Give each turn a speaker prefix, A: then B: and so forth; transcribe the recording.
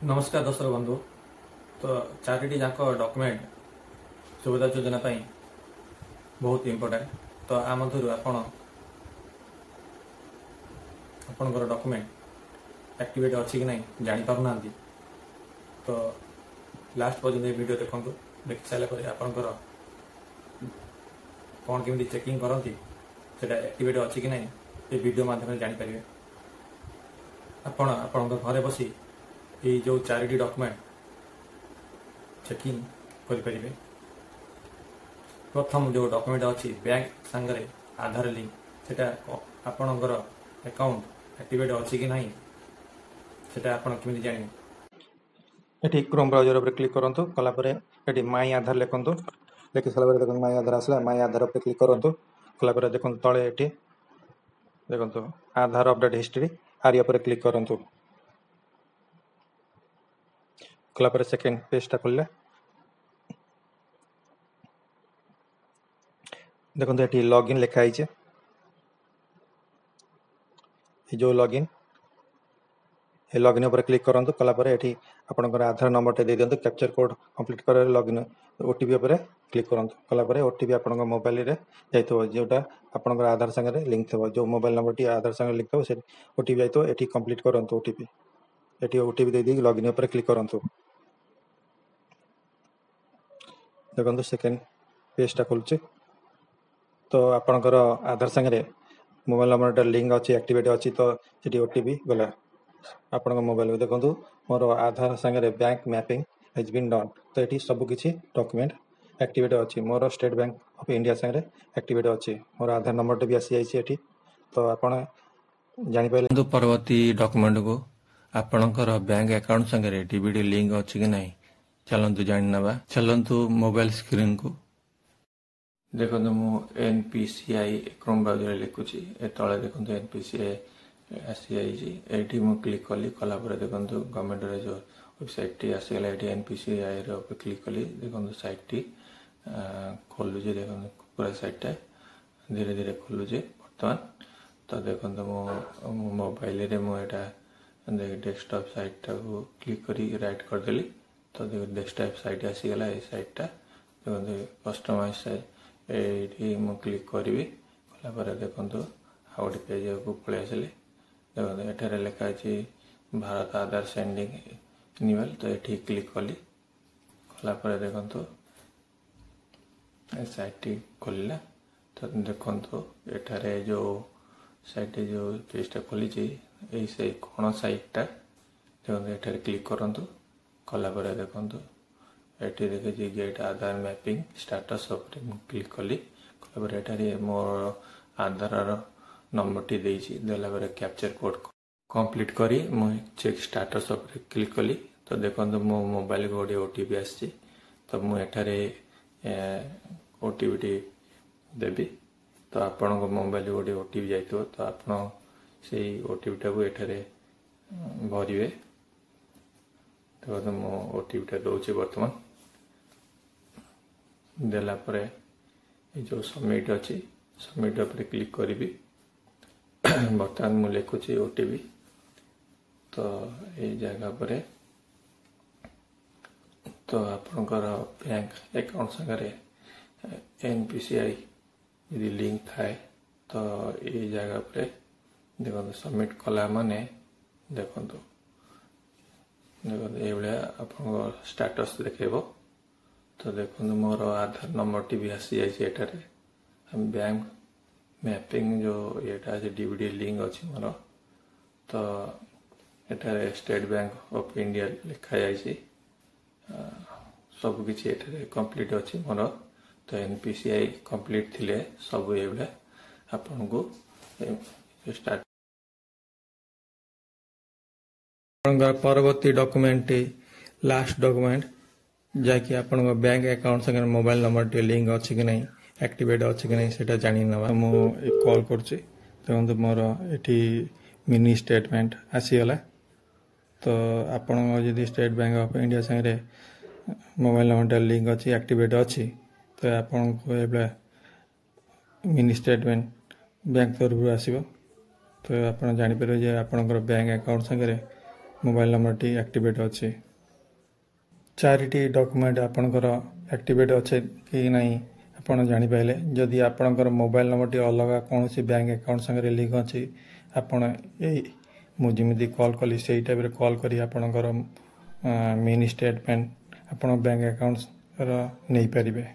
A: नमस्कार दर्शक बंधु। तो चारिटी जाक डॉक्यूमेंट सुविधा योजना बहुत इम्पोर्टेंट। तो आ मध्य आपणकर डॉक्यूमेंट एक्टिवेट अच्छी कि नहीं जानी पारना। तो लास्ट पर्यटन ये वीडियो देखूँ। देख सारापर आपणकर कौन केमी चेकिंग करती से एक्टिवेट अच्छी कि नहीं ये वीडियो माध्यम जानीपर। आपण घरे बसी ये जो चारिटी डॉक्यूमेंट चेकिंग करें। प्रथम जो डॉक्यूमेंट अच्छी बैंक सांगरे आधार लिंक से आपणकर अकाउंट एक्टिवेट अच्छी कि नहीं से आपड़ी जाने। ये क्रोम ब्राउजर पर क्लिक करूँ। कलापर ये माई आधार लिखुँ। लिखि सारा देख माई आधार आसला। माई आधार पर क्लिक करूँ। कलापर देख तले ये देखो आधार अपडेट हिस्ट्री आरिया पर क्लिक करूँ। कलापर सेकेंड पेजटा खोल देखो ये लॉगिन लिखाई जो लॉगिन ये लॉगिन पर क्लिक करूँ। कलापर ये आपंकर आधार नंबर दे दिखाँ। कैप्चर कोड कंप्लीट कर लॉगिन ओटीपी पर क्लिक करूँ। कलापर ओटीपी आप मोबाइल जाइए जोटा आपंकर आधार सागर लिंक थे जो मोबाइल नंबर टी आधार सागर लिंक थे से ओटीपी जाइए ये कंप्लीट करूँ। ओटीपी ये ओटीपी दे दी लॉगिन पर क्लिक करूँ। देखो सेकेंड पेजटा खोलुचे। तो आपणकर आधार सागर मोबाइल नंबर लिंक अच्छी एक्टिवेट अच्छी तो ये ओटीपी गला आपण मोबाइल देखो मोर आधार सागर bank mapping has been done. तो ये सबकि डॉक्यूमेंट एक्टिवेट अच्छी मोर स्टेट बैंक ऑफ इंडिया सागर एक्टिवेट अच्छी मोर आधार नंबर भी आसी जाइए। तो आप जापर परवर्ती डॉक्यूमेंट को आपणकर बैंक अकाउंट सागर डीबीडी लिंक अच्छी कि नहीं चलतु जाना। चलतु मोबाइल स्क्रीन को देखो मु एनपीसीआई क्रोम ब्राउजर लिखुची तले देखो एनपीसीआई आसी ये मुझे क्लिक कली कलापर देखो गवर्नमेंट जो वेबसाइट टी आसीगला ये एनपीसीआई क्लिक कली देखो साइट टी खोलुचे। देखो पूरा साइटा धीरे धीरे खोलुचे बर्तमान। तो देखो मो मोबाइल मुझा डेस्कटॉप साइट को क्लिक करी राइट करदेली। तो देखो डेस्कटॉप साइट आसीगला ये साइटा देखो कस्टमाइज ये मुझे क्लिक करी कलापर देखो आ गए पेज को पलि आसिले। देखो एठारे लिखा भारत आधार सेंडिंग इनिमेल। तो ये क्लिक कली कलापर देखो साइट खोलला। तो देखो एठारे जो साइट जो पेजटा खोली यही से कौन साइटा देखो एठारे क्लिक करूँ। कलापर देखो ये देखिए गेट आधार मैपिंग स्टाटस क्लिक कली कलापर एठारे मोर आधार नंबर टी देला कैप्चर कोड कंप्लीट करी मु चेक स्टाटस क्लिक कली। तो देखो मो मोबाइल को गोटे ओटीपी आसी। तो मुझे ओटीपी देवी। तो आपण मोबाइल गोटे ओटीपी जाइए तो आप ओटीपीटा को एठारे भरवे। देखो मो ओटीपीटा दौचे बर्तमान देलापर जो सबमिट अच्छी सबमिट पर क्लिक करी बर्तमान मुझे लिखुची ओटीपी। तो ये जगह पर तो आपंकर बैंक अकाउंट सागर एनपीसीआई यदि लिंक थाए तो ये जगह पर देखो सबमिट कला माने देखो देखो ये आप स्टेटस देखेब। तो देखो मोर आधार नंबर टी भी आसी जाइए बैंक मैपिंग जो येटा डीबीडी लिंक अच्छी मोर। तो एठारे स्टेट बैंक ऑफ इंडिया लिखा जाइए सबकि कंप्लीट अच्छी मोर। तो एनपीसीआई कंप्लीट थिले सब ये आपन को स्टार्ट परवर्ती डॉक्यूमेंट लास्ट डॉक्यूमेंट जहाँकि आपण बैंक अकाउंट संगे मोबाइल नंबर टे लिंक अच्छी कि नहीं एक्टिवेट अच्छी कि नहीं से जानी ना मुझे कॉल करुच्ची। देखो मोर ये मिनी स्टेटमेंट आसीगला। तो आपण जदि स्टेट बैंक ऑफ इंडिया संगे मोबाइल नंबर लिंक अच्छी एक्टिवेट अच्छी तो आपन को ये मिनी स्टेटमेंट बैंक तरफ आसो। तो आप जापर आपंकर बैंक अकाउंट संगे मोबाइल नंबर टी एक्टिवेट अच्छे चारिटी डॉक्यूमेंट आपणकर एक्टिवेट अच्छे कि नहीं आपण जापारे जदि आपणकर मोबाइल नंबर टी अलग कौन सी बैंक अकाउंट संगे लिंक अच्छी आपण मुझे कॉल कली से टाइप कॉल करी आपणकर मिनी स्टेटमेंट आपण बैंक अकाउंट नहीं पारे।